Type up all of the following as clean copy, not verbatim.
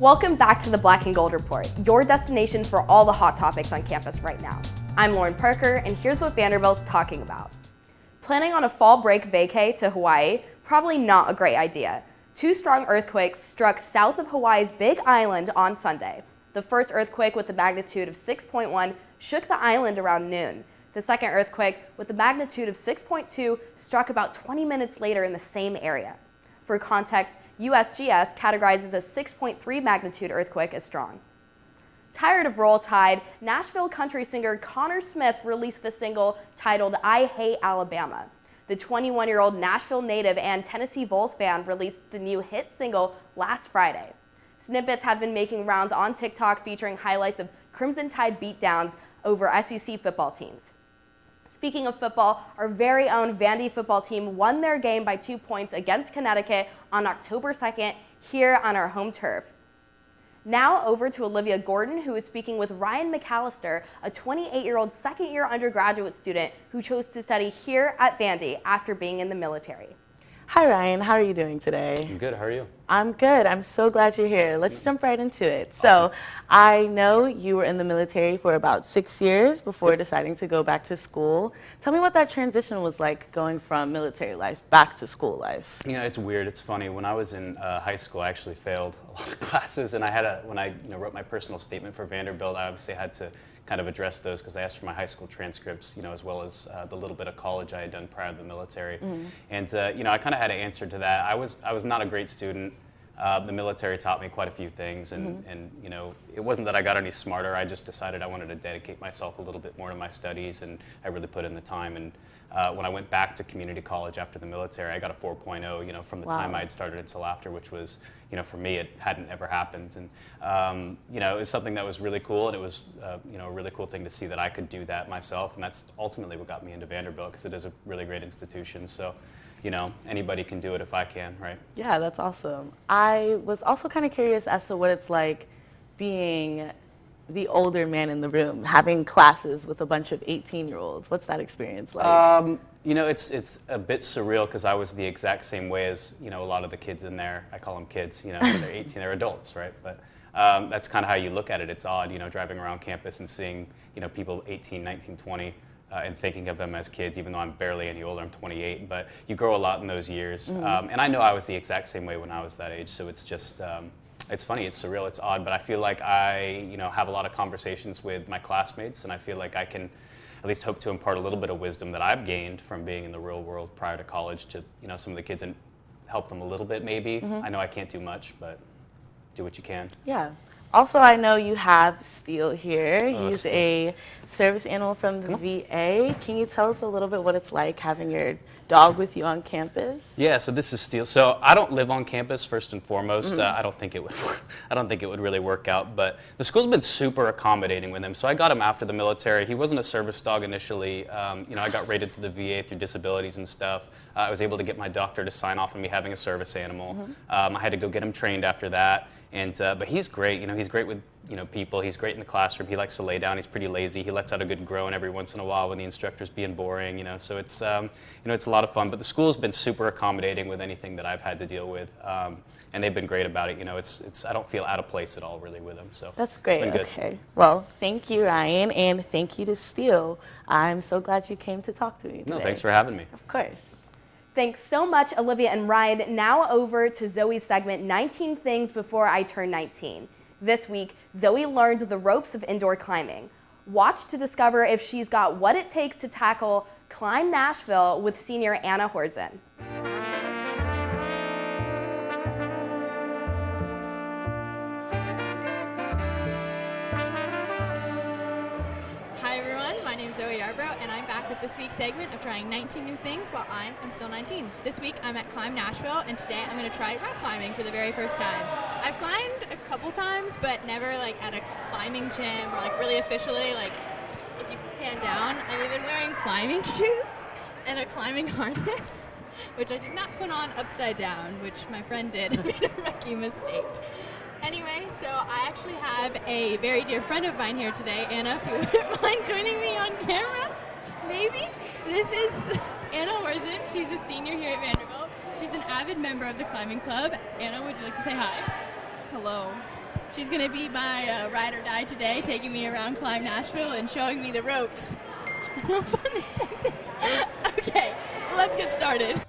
Welcome back to the Black and Gold Report, your destination for all the hot topics on campus right now. I'm Lauren Parker, and here's what Vanderbilt's talking about. Planning on a fall break vacay to Hawaii? Probably not a great idea. Two strong earthquakes struck south of Hawaii's Big Island on Sunday. The first earthquake with a magnitude of 6.1 shook the island around noon. The second earthquake with a magnitude of 6.2 struck about 20 minutes later in the same area. For context, USGS categorizes a 6.3 magnitude earthquake as strong. Tired of Roll Tide, Nashville country singer Connor Smith released the single titled I Hate Alabama. The 21-year-old Nashville native and Tennessee Vols fan released the new hit single last Friday. Snippets have been making rounds on TikTok featuring highlights of Crimson Tide beatdowns over SEC football teams. Speaking of football, our very own Vandy football team won their game by 2 points against Connecticut on October 2nd here on our home turf. Now over to Olivia Gordon, who is speaking with Ryan McAllister, a 28-year-old second-year undergraduate student who chose to study here at Vandy after being in the military. Hi Ryan, how are you doing today? I'm good, how are you? I'm good, I'm so glad you're here. Let's jump right into it. So, I know you were in the military for about 6 years before deciding to go back to school. Tell me what that transition was like going from military life back to school life. You know, it's weird, it's funny. When I was in high school, I actually failed a lot of classes, and when I wrote my personal statement for Vanderbilt, I obviously had to kind of address those because I asked for my high school transcripts, as well as the little bit of college I had done prior to the military. And I kind of had an answer to that. I was not a great student. The military taught me quite a few things, and it wasn't that I got any smarter. I just decided I wanted to dedicate myself a little bit more to my studies, and I really put in the time. And when I went back to community college after the military, I got a 4.0, from the time I had started until after, which was, for me, it hadn't ever happened. And, it was something that was really cool, and it was, a really cool thing to see that I could do that myself. And that's ultimately what got me into Vanderbilt, because it is a really great institution. So, anybody can do it if I can, right? Yeah, that's awesome. I was also kind of curious as to what it's like being the older man in the room, having classes with a bunch of 18-year-olds. What's that experience like? It's a bit surreal because I was the exact same way as, a lot of the kids in there. I call them kids, when they're 18, they're adults, right? But that's kind of how you look at it. It's odd, driving around campus and seeing, people 18, 19, 20, and thinking of them as kids, even though I'm barely any older, I'm 28, but you grow a lot in those years. And I know I was the exact same way when I was that age, so it's just, it's funny, it's surreal, it's odd, but I feel like I, have a lot of conversations with my classmates, and I feel like I can at least hope to impart a little bit of wisdom that I've gained from being in the real world prior to college to, some of the kids and help them a little bit maybe. I know I can't do much, but do what you can. Yeah. Also, I know you have Steele here. He's a service animal from the VA. Can you tell us a little bit what it's like having your dog with you on campus? Yeah, so this is Steele. So I don't live on campus first and foremost. I don't think it would really work out. But the school's been super accommodating with him. So I got him after the military. He wasn't a service dog initially. I got rated to the VA through disabilities and stuff. I was able to get my doctor to sign off on me having a service animal. I had to go get him trained after that. And but he's great. He's great with people. He's great in the classroom. He likes to lay down. He's pretty lazy. He lets out a good groan every once in a while when the instructor's being boring. So it's it's a lot of fun. But the school's been super accommodating with anything that I've had to deal with, and they've been great about it. It's I don't feel out of place at all really with them. So that's great. It's been good. Okay. Well, thank you, Ryan, and thank you to Steele. I'm so glad you came to talk to me today. No, thanks for having me. Of course. Thanks so much, Olivia and Ryan. Now over to Zoe's segment, 19 Things Before I Turn 19. This week, Zoe learned the ropes of indoor climbing. Watch to discover if she's got what it takes to tackle Climb Nashville with senior Anna Horzen. Hi everyone, my name is Zoe Yarbrough, and I'm back with this week's segment of trying 19 new things while I am still 19. This week I'm at Climb Nashville, and today I'm going to try rock climbing for the very first time. I've climbed a couple times, but never at a climbing gym or really officially. If you pan down, I'm even wearing climbing shoes and a climbing harness, which I did not put on upside down, which my friend did and made a rookie mistake. Anyway, so I actually have a very dear friend of mine here today, Anna, if you wouldn't mind joining me on camera, maybe. This is Anna Horzen. She's a senior here at Vanderbilt. She's an avid member of the climbing club. Anna, would you like to say hi? Hello. She's going to be my ride or die today, taking me around Climb Nashville and showing me the ropes. No pun intended. Okay, let's get started.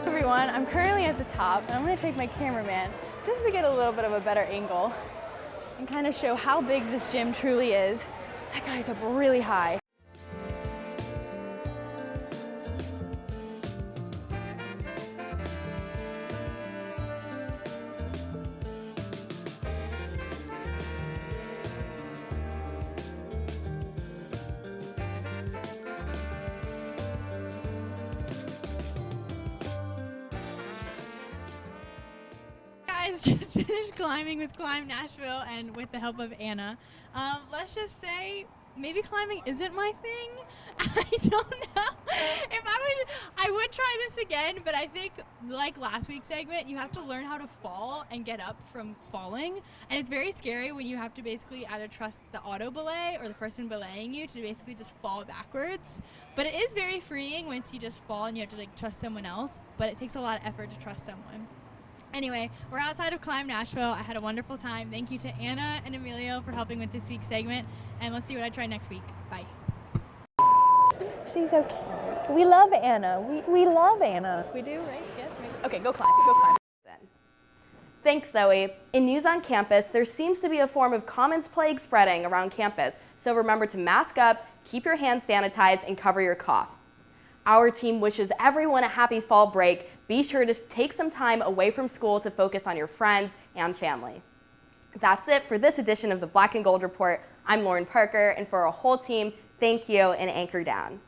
Everyone, I'm currently at the top, and I'm going to take my cameraman just to get a little bit of a better angle and kind of show how big this gym truly is. That guy's up really high. Just finished climbing with Climb Nashville and with the help of Anna. Let's just say maybe climbing isn't my thing. I don't know. If I would try this again, but I think like last week's segment, you have to learn how to fall and get up from falling. And it's very scary when you have to basically either trust the auto belay or the person belaying you to basically just fall backwards. But it is very freeing once you just fall and you have to like trust someone else, but it takes a lot of effort to trust someone. Anyway, we're outside of Climb Nashville. I had a wonderful time. Thank you to Anna and Emilio for helping with this week's segment, and let's see what I try next week. Bye. She's so cute. We love Anna. We love Anna. We do, right? Yes, right? Okay, go climb. Go climb. Thanks, Zoe. In news on campus, there seems to be a form of commons plague spreading around campus, so remember to mask up, keep your hands sanitized, and cover your cough. Our team wishes everyone a happy fall break. Be sure to take some time away from school to focus on your friends and family. That's it for this edition of the Black and Gold Report. I'm Lauren Parker, and for our whole team, thank you and anchor down.